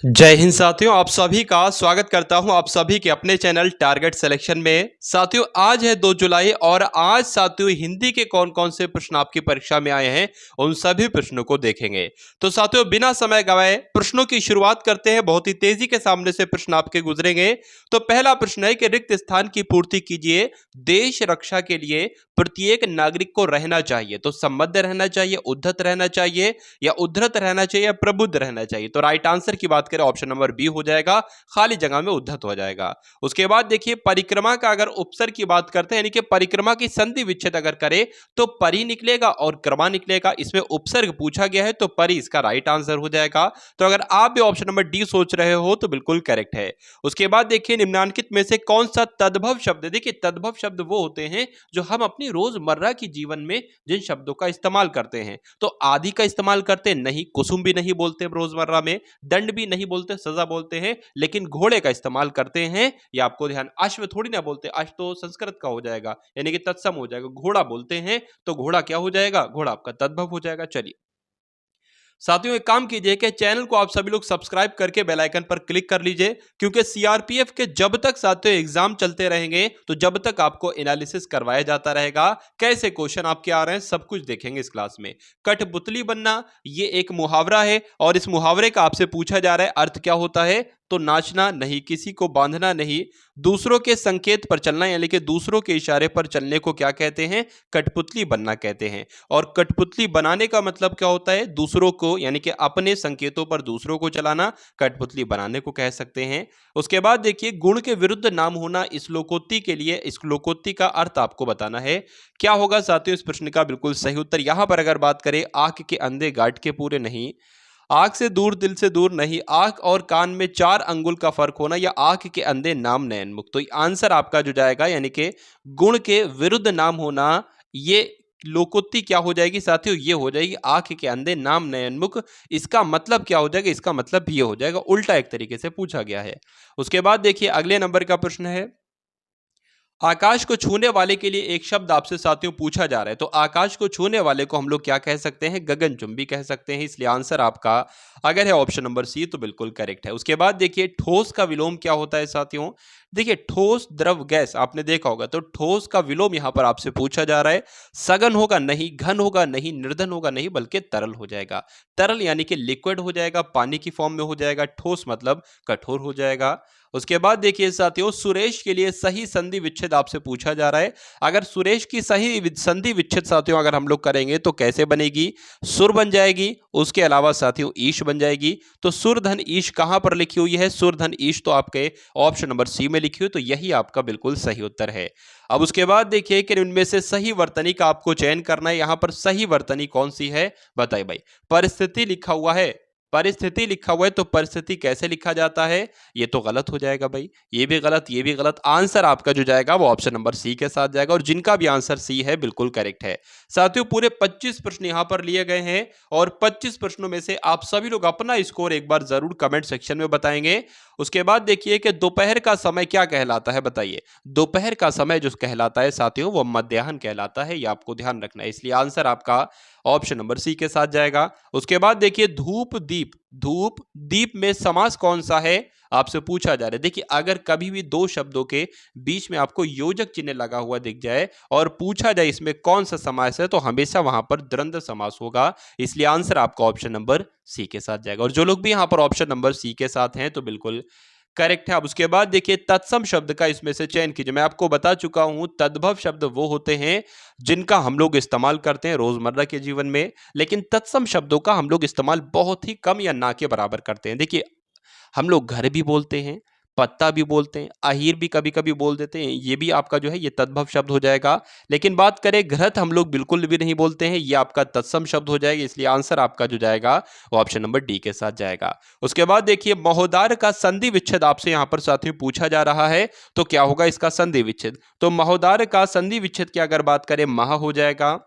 जय हिंद साथियों, आप सभी का स्वागत करता हूं आप सभी के अपने चैनल टारगेट सिलेक्शन में। साथियों, आज है 2 जुलाई और आज साथियों हिंदी के कौन-कौन से प्रश्न आपकी परीक्षा में आए हैं, उन सभी प्रश्नों को देखेंगे। तो साथियों, बिना समय गवाए प्रश्नों की शुरुआत करते हैं। बहुत ही तेजी के सामने से प्रश्न आपके गुजरेंगे। तो पहला प्रश्न है कि रिक्त स्थान की पूर्ति कीजिए। देश रक्षा के लिए प्रत्येक नागरिक को रहना चाहिए। तो सम्बद्ध रहना चाहिए, उद्धत रहना चाहिए या उद्धत रहना चाहिए या प्रबुद्ध रहना चाहिए। तो राइट आंसर की बात करें ऑप्शन नंबर बी हो जाएगा, खाली जगह में उद्धत हो जाएगा। उसके बाद देखिए परिक्रमा का अगर उपसर्ग की बात करते हैं यानी कि परिक्रमा की संधि विच्छेद अगर करें तो परि निकलेगा और क्रमा निकलेगा। इसमें उपसर्ग पूछा गया है तो परि इसका राइट आंसर हो जाएगा। तो अगर आप भी ऑप्शन नंबर डी सोच रहे हो तो बिल्कुल करेक्ट है। उसके बाद देखिए निम्नलिखित में से कौन सा तद्भव शब्द है। देखिए तद्भव शब्द वो होते हैं जो हम अपनी रोजमर्रा की जीवन में जिन शब्दों का इस्तेमाल करते हैं। तो आदि का इस्तेमाल करते नहीं, कुसुम भी नहीं बोलते रोजमर्रा में, दंड भी नहीं बोलते, सजा बोलते हैं, लेकिन घोड़े का इस्तेमाल करते हैं। ये आपको ध्यान, अश्व थोड़ी ना बोलते, अश्व तो संस्कृत का हो जाएगा यानी कि तत्सम हो जाएगा। घोड़ा बोलते हैं तो घोड़ा क्या हो जाएगा, घोड़ा आपका तद्भव हो जाएगा। चलिए साथियों, एक काम कीजिए कि चैनल को आप सभी लोग सब्सक्राइब करके बेल आइकन पर क्लिक कर लीजिए, क्योंकि सीआरपीएफ के जब तक साथियों एग्जाम चलते रहेंगे तो जब तक आपको एनालिसिस करवाया जाता रहेगा, कैसे क्वेश्चन आपके आ रहे हैं सब कुछ देखेंगे इस क्लास में। कठपुतली बनना ये एक मुहावरा है और इस मुहावरे का आपसे पूछा जा रहा है अर्थ क्या होता है। तो नाचना नहीं, किसी को बांधना नहीं, दूसरों के संकेत पर चलना यानी कि दूसरों के इशारे पर चलने को क्या कहते हैं, कठपुतली बनना कहते हैं। और कठपुतली बनाने का मतलब क्या होता है, दूसरों को यानी कि अपने संकेतों पर दूसरों को चलाना, कठपुतली बनाने को कह सकते हैं। उसके बाद देखिए गुण के विरुद्ध नाम होना, श्लोकोक्ति के लिए श्लोकोक्ति का अर्थ आपको बताना है। क्या होगा साथियों इस प्रश्न का बिल्कुल सही उत्तर। यहां पर अगर बात करें, आंख के अंधे गांठ के पूरे नहीं, आंख से दूर दिल से दूर नहीं, आंख और कान में 4 अंगुल का फर्क होना, या आंख के अंधे नाम नयन मुक्त। तो आंसर आपका जो जाएगा यानी कि गुण के विरुद्ध नाम होना, ये लोकोक्ति क्या हो जाएगी साथियों, ये हो जाएगी आंख के अंधे नाम नयनमुख। इसका मतलब क्या हो जाएगा, इसका मतलब ये हो जाएगा, उल्टा एक तरीके से पूछा गया है। उसके बाद देखिए अगले नंबर का प्रश्न है, आकाश को छूने वाले के लिए एक शब्द आपसे साथियों पूछा जा रहा है। तो आकाश को छूने वाले को हम लोग क्या कह सकते हैं, गगनचुंबी कह सकते हैं। इसलिए आंसर आपका अगर है ऑप्शन नंबर सी तो बिल्कुल करेक्ट है। उसके बाद देखिए ठोस का विलोम क्या होता है साथियों। देखिए ठोस द्रव गैस आपने देखा होगा, तो ठोस का विलोम यहां पर आपसे पूछा जा रहा है। सघन होगा नहीं, घन होगा नहीं, निर्धन होगा नहीं, बल्कि तरल हो जाएगा। तरल यानी कि लिक्विड हो जाएगा, पानी की फॉर्म में हो जाएगा। ठोस मतलब कठोर हो जाएगा। उसके बाद देखिए साथियों सुरेश के लिए सही संधि विच्छेद आपसे पूछा जा रहा है। अगर सुरेश की सही संधि विच्छेद साथियों अगर हम लोग करेंगे तो कैसे बनेगी, सुर बन जाएगी, उसके अलावा साथियों ईश बन जाएगी। तो सुर धन ईश कहां पर लिखी हुई है, सुर धन ईश तो आपके ऑप्शन नंबर सी में लिखी हुई, तो यही आपका बिल्कुल सही उत्तर है। अब उसके बाद देखिए कि उनमें से सही वर्तनी का आपको चयन करना है। यहां पर सही वर्तनी कौन सी है बताइए भाई। परिस्थिति लिखा हुआ है, परिस्थिति लिखा हुआ है तो परिस्थिति कैसे लिखा जाता है, ये तो गलत हो जाएगा भाई। ये भी गलत, ये भी गलत। आंसर आपका जो जाएगा वो ऑप्शन नंबर सी के साथ जाएगा, और जिनका भी आंसर सी है बिल्कुल करेक्ट है। साथियों पूरे 25 प्रश्न यहां पर लिए गए हैं और 25 प्रश्नों में से आप सभी लोग अपना स्कोर एक बार जरूर कमेंट सेक्शन में बताएंगे। उसके बाद देखिए कि दोपहर का समय क्या कहलाता है बताइए। दोपहर का समय जो कहलाता है साथियों वो मध्याह्न कहलाता है, ये आपको ध्यान रखना है। इसलिए आंसर आपका ऑप्शन नंबर सी के साथ जाएगा। उसके बाद देखिए धूप दीप, धूप दीप में समास कौन सा है आपसे पूछा जा रहा है। देखिए अगर कभी भी दो शब्दों के बीच में आपको योजक चिन्ह लगा हुआ दिख जाए और पूछा जाए इसमें कौन सा समास है, तो हमेशा वहां पर द्वंद्व समास होगा। इसलिए आंसर आपका ऑप्शन नंबर सी के साथ जाएगा, और जो लोग भी यहां पर ऑप्शन नंबर सी के साथ हैं तो बिल्कुल करेक्ट है। अब उसके बाद देखिए तत्सम शब्द का इसमें से चयन कीजिए। मैं आपको बता चुका हूं तद्भव शब्द वो होते हैं जिनका हम लोग इस्तेमाल करते हैं रोजमर्रा के जीवन में, लेकिन तत्सम शब्दों का हम लोग इस्तेमाल बहुत ही कम या ना के बराबर करते हैं। देखिए हम लोग घर भी बोलते हैं, पत्ता भी बोलते हैं, अहीर भी कभी कभी बोल देते हैं, ये भी आपका जो है ये तद्भव शब्द हो जाएगा। लेकिन बात करें घृत हम लोग बिल्कुल भी नहीं बोलते हैं, ये आपका तत्सम शब्द हो जाएगा। इसलिए आंसर आपका जो जाएगा वो ऑप्शन नंबर डी के साथ जाएगा। उसके बाद देखिए महोदार का संधि विच्छेद आपसे यहां पर साथियों पूछा जा रहा है, तो क्या होगा इसका संधि विच्छेद। तो महोदार का संधि विच्छेद की अगर बात करें महा हो जाएगा,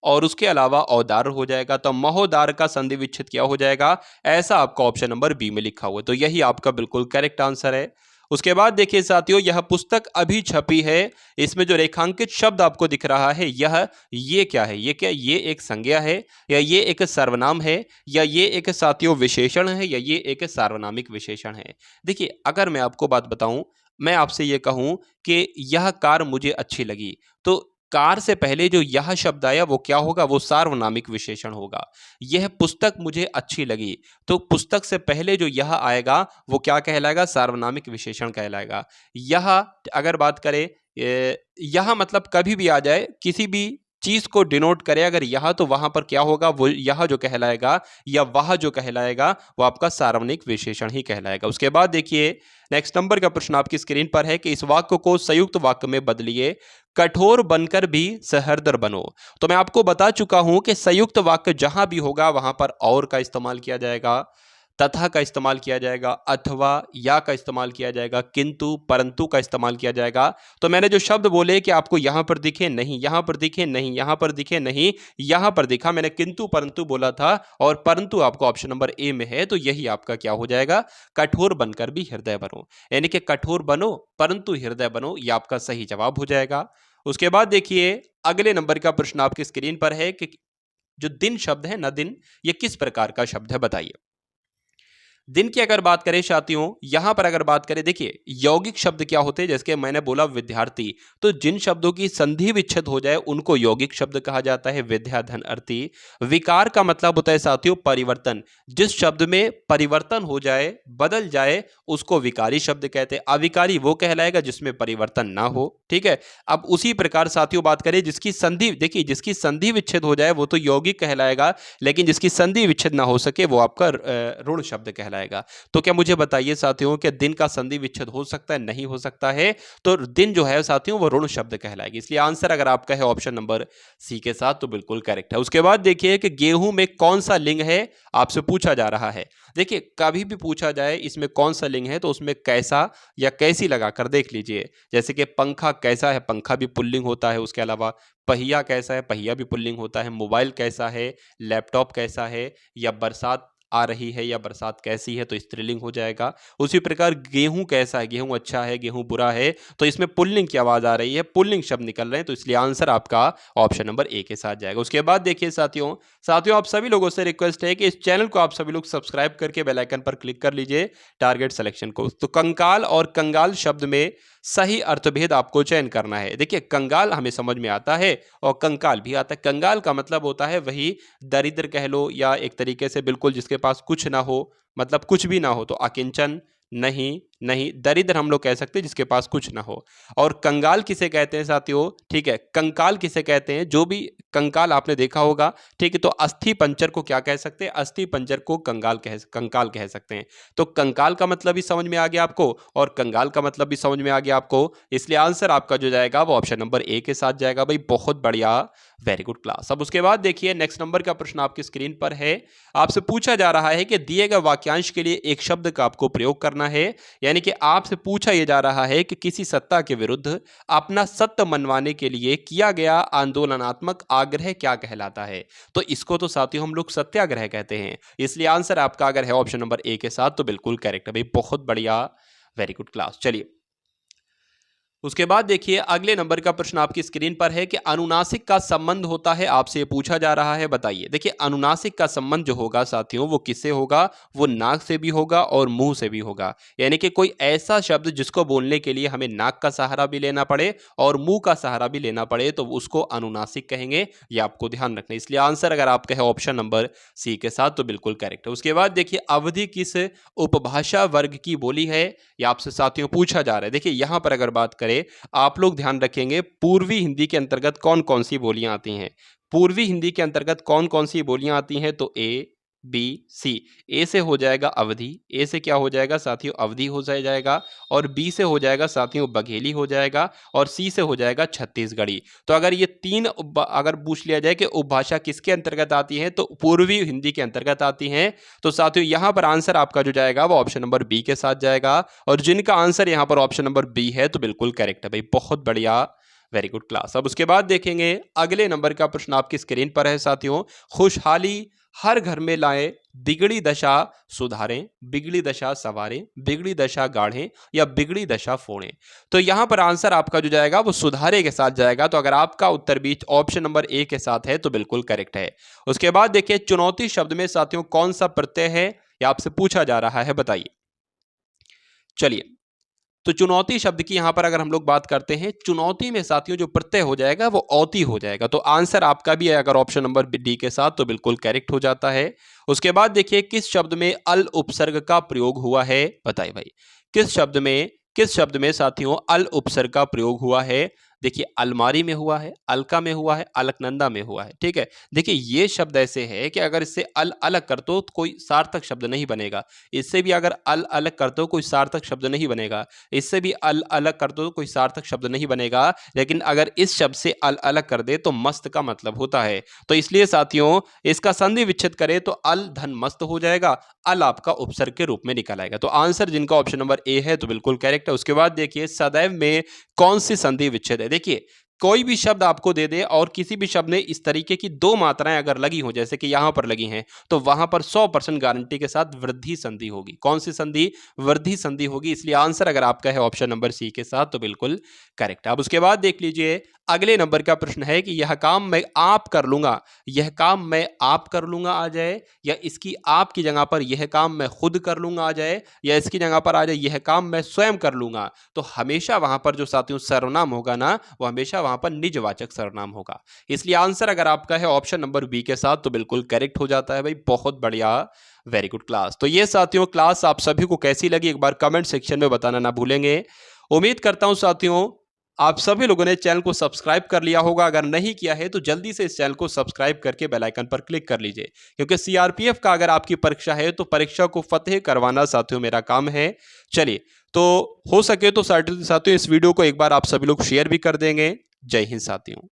और उसके अलावा औदार हो जाएगा। तो महोदार का संधि विच्छेद क्या हो जाएगा, ऐसा आपका ऑप्शन नंबर बी में लिखा हुआ है, तो यही आपका बिल्कुल करेक्ट आंसर है। उसके बाद देखिए साथियों, यह पुस्तक अभी छपी है। इसमें जो रेखांकित शब्द आपको दिख रहा है, ये क्या है? ये क्या, ये एक संज्ञा है, या ये एक सर्वनाम है, या ये एक साथियों विशेषण है, या ये एक सार्वनामिक विशेषण है? देखिए, अगर मैं आपको बात बताऊं, मैं आपसे ये कहूं कि यह कार मुझे अच्छी लगी, तो कार से पहले जो यह शब्द आया वो क्या होगा? वो सार्वनामिक विशेषण होगा। यह पुस्तक मुझे अच्छी लगी, तो पुस्तक से पहले जो यह आएगा वो क्या कहलाएगा? सार्वनामिक विशेषण कहलाएगा। यह, अगर बात करें, यह मतलब कभी भी आ जाए, किसी भी चीज को डिनोट करे अगर यह, तो वहां पर क्या होगा? वो यह जो कहलाएगा या वह जो कहलाएगा वो आपका सार्वनामिक विशेषण ही कहलाएगा। उसके बाद देखिए, नेक्स्ट नंबर का प्रश्न आपकी स्क्रीन पर है कि इस वाक्य को संयुक्त वाक्य में बदलिए। कठोर बनकर भी सहृदय बनो। तो मैं आपको बता चुका हूं कि संयुक्त वाक्य जहां भी होगा वहां पर और का इस्तेमाल किया जाएगा, तथा का इस्तेमाल किया जाएगा, अथवा या का इस्तेमाल किया जाएगा, किंतु परंतु का इस्तेमाल किया जाएगा। तो मैंने जो शब्द बोले कि आपको यहां पर दिखे नहीं, यहां पर दिखे नहीं, यहां पर दिखे नहीं, यहां पर दिखा, मैंने किंतु परंतु बोला था, और परंतु आपको ऑप्शन नंबर ए में है, तो यही आपका क्या हो जाएगा? कठोर बनकर भी हृदय बनो, यानी कि कठोर बनो परंतु हृदय बनो, ये आपका सही जवाब हो जाएगा। उसके बाद देखिए, अगले नंबर का प्रश्न आपकी स्क्रीन पर है कि जो दिन शब्द है ना, दिन, ये किस प्रकार का शब्द है? बताइए। दिन की अगर बात करें साथियों, यहां पर अगर बात करें, देखिए यौगिक शब्द क्या होते हैं? जैसे मैंने बोला विद्यार्थी, तो जिन शब्दों की संधि विच्छेद हो जाए उनको यौगिक शब्द कहा जाता है। विद्या, धन, अर्थी। विकार का मतलब होता है साथियों परिवर्तन। जिस शब्द में परिवर्तन हो जाए, बदल जाए, उसको विकारी शब्द कहते हैं। अविकारी वो कहलाएगा जिसमें परिवर्तन ना हो। ठीक है। अब उसी प्रकार साथियों बात करें, जिसकी संधि, देखिए जिसकी संधि विच्छेद हो जाए वो तो यौगिक कहलाएगा, लेकिन जिसकी संधि विच्छेद ना हो सके वो आपका ऋण शब्द कहलाएगा। तो क्या मुझे बताइए साथियों कि दिन का संधि विच्छेद हो सकता है? नहीं हो सकता है, तो दिन जो है साथियों वो ऋण शब्द कहलाएगी। इसलिए आंसर अगर आपका है ऑप्शन नंबर सी के साथ, तो बिल्कुल करेक्ट है। उसके बाद देखिए कि गेहूं में कौन सा लिंग है, आपसे पूछा जा रहा है। देखिए कभी भी पूछा जाए इसमें कौन सा लिंग है, तो उसमें कैसा या कैसी लगाकर देख लीजिए। जैसे कि पंखा कैसा है, पंखा भी पुल्लिंग होता है। उसके अलावा पहिया कैसा है, पहिया भी पुल्लिंग होता है। मोबाइल कैसा है, लैपटॉप कैसा है, या बरसात आ रही है या बरसात कैसी है, तो स्त्रीलिंग हो जाएगा। उसी प्रकार गेहूं कैसा है, गेहूं अच्छा है, गेहूं बुरा है, तो इसमें पुल्लिंग की आवाज आ रही है, पुल्लिंग शब्द निकल रहे हैं, तो इसलिए आंसर आपका ऑप्शन नंबर ए के साथ जाएगा। उसके बाद देखिए साथियों, आप सभी लोगों से रिक्वेस्ट है कि इस चैनल को आप सभी लोग सब्सक्राइब करके बेल आइकन पर क्लिक कर लीजिए टारगेट सिलेक्शन को। तो कंकाल और कंगाल शब्द में सही अर्थभेद आपको चयन करना है। देखिए कंगाल हमें समझ में आता है और कंकाल भी आता है। कंगाल का मतलब होता है वही दरिद्र कह लो, या एक तरीके से बिल्कुल जिसके पास कुछ ना हो, मतलब कुछ भी ना हो, तो अकिंचन, नहीं नहीं, दरिद्र हम लोग कह सकते हैं जिसके पास कुछ ना हो। और कंगाल किसे कहते हैं साथियों? ठीक है, कंकाल किसे कहते हैं? जो भी कंकाल आपने देखा होगा, ठीक है, तो अस्थि पंजर को क्या कह सकते हैं? अस्थि पंजर को कंकाल कह सकते हैं। तो कंकाल का मतलब भी समझ में आ गया आपको, और कंगाल का मतलब भी समझ में आ गया आपको। इसलिए आंसर आपका जो जाएगा वो ऑप्शन नंबर ए के साथ जाएगा। भाई बहुत बढ़िया, वेरी गुड क्लास। अब उसके बाद देखिए नेक्स्ट नंबर का प्रश्न आपकी स्क्रीन पर है। आपसे पूछा जा रहा है कि दिए गए वाक्यांश के लिए एक शब्द का आपको प्रयोग करना है, यानी कि आपसे पूछा यह जा रहा है कि किसी सत्ता के विरुद्ध अपना सत्य मनवाने के लिए किया गया आंदोलनात्मक आग्रह क्या कहलाता है? तो इसको तो साथियों हम लोग सत्याग्रह कहते हैं। इसलिए आंसर आपका अगर है ऑप्शन नंबर ए के साथ, तो बिल्कुल करेक्ट है। भाई बहुत बढ़िया, वेरी गुड क्लास। चलिए उसके बाद देखिए अगले नंबर का प्रश्न आपकी स्क्रीन पर है कि अनुनासिक का संबंध होता है, आपसे ये पूछा जा रहा है। बताइए। देखिए अनुनासिक का संबंध जो होगा साथियों वो किससे होगा? वो नाक से भी होगा और मुंह से भी होगा। यानी कि कोई ऐसा शब्द जिसको बोलने के लिए हमें नाक का सहारा भी लेना पड़े और मुंह का सहारा भी लेना पड़े, तो उसको अनुनासिक कहेंगे। ये आपको ध्यान रखना है। इसलिए आंसर अगर आपका है ऑप्शन नंबर सी के साथ, तो बिल्कुल करेक्ट है। उसके बाद देखिए अवधि किस उपभाषा वर्ग की बोली है, ये आपसे साथियों पूछा जा रहा है। देखिए यहां पर अगर बात करें, आप लोग ध्यान रखेंगे पूर्वी हिंदी के अंतर्गत कौन कौन सी बोलियां आती हैं। पूर्वी हिंदी के अंतर्गत कौन कौन सी बोलियां आती हैं? तो ए, बी, सी। ए से हो जाएगा अवधि, ए से क्या हो जाएगा साथियों? अवधि हो जाएगा। और बी से हो जाएगा साथियों बघेली हो जाएगा, और सी से हो जाएगा छत्तीसगढ़ी। तो अगर ये तीन अगर पूछ लिया जाए कि उपभाषा किसके अंतर्गत आती है, तो पूर्वी हिंदी के अंतर्गत आती हैं। तो साथियों यहां पर आंसर आपका जो जाएगा वो ऑप्शन नंबर बी के साथ जाएगा, और जिनका आंसर यहां पर ऑप्शन नंबर बी है, तो बिल्कुल करेक्ट है। भाई बहुत बढ़िया, वेरी गुड क्लास। अब उसके बाद देखेंगे अगले नंबर का प्रश्न आपकी स्क्रीन पर है साथियों। खुशहाली हर घर में लाएं, बिगड़ी दशा सुधारें, बिगड़ी दशा संवारें, बिगड़ी दशा गाढ़ें या बिगड़ी दशा फोड़ें। तो यहां पर आंसर आपका जो जाएगा वो सुधारे के साथ जाएगा। तो अगर आपका उत्तर भी ऑप्शन नंबर ए के साथ है तो बिल्कुल करेक्ट है। उसके बाद देखिए चुनौती शब्द में साथियों कौन सा प्रत्यय है, या आपसे पूछा जा रहा है, बताइए। चलिए, तो चुनौती शब्द की यहां पर अगर हम लोग बात करते हैं, चुनौती में साथियों जो प्रत्यय हो जाएगा वो औती हो जाएगा। तो आंसर आपका भी है अगर ऑप्शन नंबर डी के साथ तो बिल्कुल करेक्ट हो जाता है। उसके बाद देखिए किस शब्द में अल उपसर्ग का प्रयोग हुआ है, बताइए भाई। किस शब्द में साथियों अल उपसर्ग का प्रयोग हुआ है? देखिए अलमारी में हुआ है, अलका में हुआ है, अलकनंदा में हुआ है। ठीक है, देखिए ये शब्द ऐसे है कि अगर इससे अल अलग कर दो तो कोई सार्थक शब्द नहीं बनेगा। इससे भी अगर अल अलग कर दो कोई सार्थक शब्द नहीं बनेगा। इससे भी अल अलग कर दो तो कोई सार्थक शब्द नहीं बनेगा। लेकिन अगर इस शब्द से अल अलग कर दे तो मस्त का मतलब होता है। तो इसलिए साथियों इसका संधि विच्छेद करें तो अल धन मस्त हो जाएगा, अल आपका उपसर्ग के रूप में निकल आएगा। तो आंसर जिनका ऑप्शन नंबर ए है तो बिल्कुल करेक्ट है। उसके बाद देखिए सदैव में कौन सी संधि विच्छेद है? देखिए कोई भी शब्द आपको दे दे और किसी भी शब्द में इस तरीके की दो मात्राएं अगर लगी हो, जैसे कि यहां पर लगी हैं, तो वहां पर 100% गारंटी के साथ वृद्धि संधि होगी। कौन सी संधि? वृद्धि संधि होगी। इसलिए आंसर अगर आपका है ऑप्शन नंबर सी के साथ तो बिल्कुल करेक्ट है। अब उसके बाद देख लीजिए अगले नंबर का प्रश्न है कि यह काम मैं आप कर लूंगा, यह काम मैं आप कर लूंगा आ जाए, या इसकी आप की जगह पर यह काम मैं खुद कर लूंगा आ जाए, या इसकी जगह पर आ जाए यह काम मैं स्वयं कर लूंगा। तो हमेशा वहां पर जो साथियों सर्वनाम होगा ना वो हमेशा वहां पर निजवाचक सर्वनाम होगा। इसलिए आंसर अगर आपका है ऑप्शन नंबर बी के साथ तो बिल्कुल करेक्ट हो जाता है भाई। बहुत बढ़िया, वेरी गुड क्लास। तो ये साथियों क्लास आप सभी को कैसी लगी एक बार कमेंट सेक्शन में बताना ना भूलेंगे। उम्मीद करता हूं साथियों आप सभी लोगों ने चैनल को सब्सक्राइब कर लिया होगा। अगर नहीं किया है तो जल्दी से इस चैनल को सब्सक्राइब करके बेल आइकन पर क्लिक कर लीजिए, क्योंकि सीआरपीएफ का अगर आपकी परीक्षा है तो परीक्षा को फतेह करवाना साथियों मेरा काम है। चलिए, तो हो सके तो साथियों इस वीडियो को एक बार आप सभी लोग शेयर भी कर देंगे। जय हिंद साथियों।